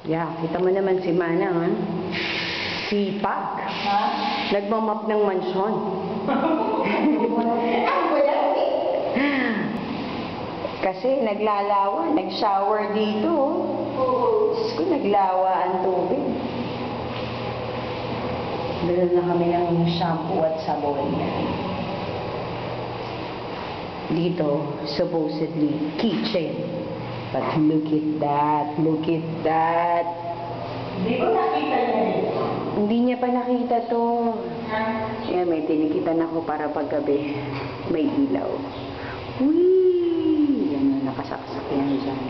Yeah, kita mo naman si Manang, ha? Sipag. Ha? Nagmamap ng mansyon. Kasi naglalawa, nag-shower dito. Diyos ko, naglawa ang tubig. Dala na kami ng shampoo at sabon. Dito, supposedly, kitchen. But look at that, look at that. Hindi ko nakita niya dito. Hindi niya pa nakita to. Ha? Kaya may tinikitan ako para paggabi may ilaw. Whee! Yan na, nakasaksak yan dyan.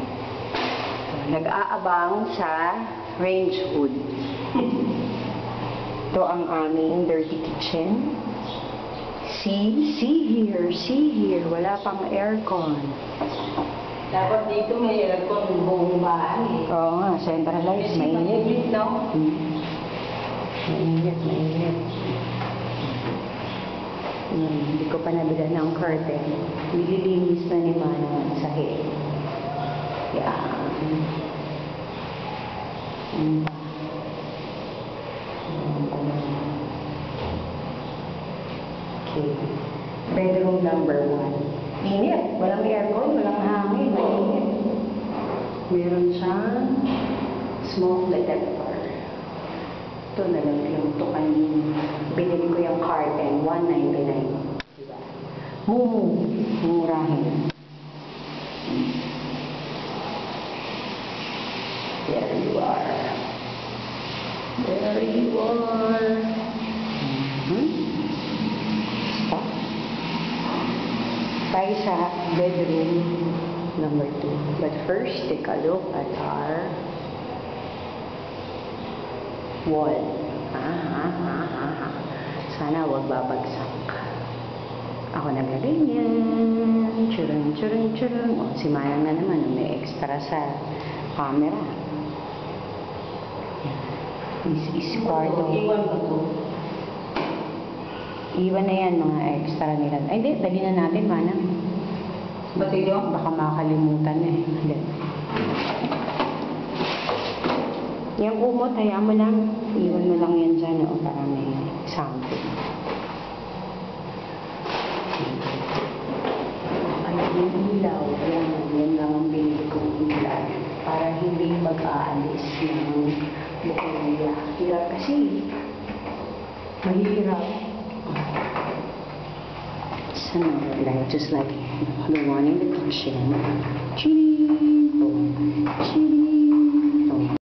So, nag-aabang sa range hood. Ito ang aming dirty kitchen. See here. Wala pang aircon. Dapat dito may aircon buong bahay. Oo nga, centralized. Kasi Mainit. no? Mainit. Hindi ko pa nabila ng curtain. Nililinis na ni Manong ang sahig. Yan. Okay. Bedroom number 1. Init. Walang aircon, walang hangin. Mainit. Meron siyang smoke detector. Ito na lang yung tukan. Binili ko yung curtain, $199. Diba? Murahin. There you are. There you are. Stop. Tayo sa bedroom number 2. But first, take a look at our wall. Sana wag babagsak. Ako naglagay niyan. Churang. O, si Manang na naman. May extra sa camera. This is kwarto. Iwan ba ito? Iwan na yan, mga extra nila. Ay, hindi. Dali na natin, Manang. Ba't ito? Baka makalimutan eh. Hindi. Yung kumot, hayaan mo lang. Iwan mo lang yan dyan, o, para may something. Ay, yung ilaw. Yan lang ang binili kong ilaw. Para hindi mag-aalis ng bukuya. Hirap kasi. Mahirap. So, like, just like the one in the kitchen. Chili!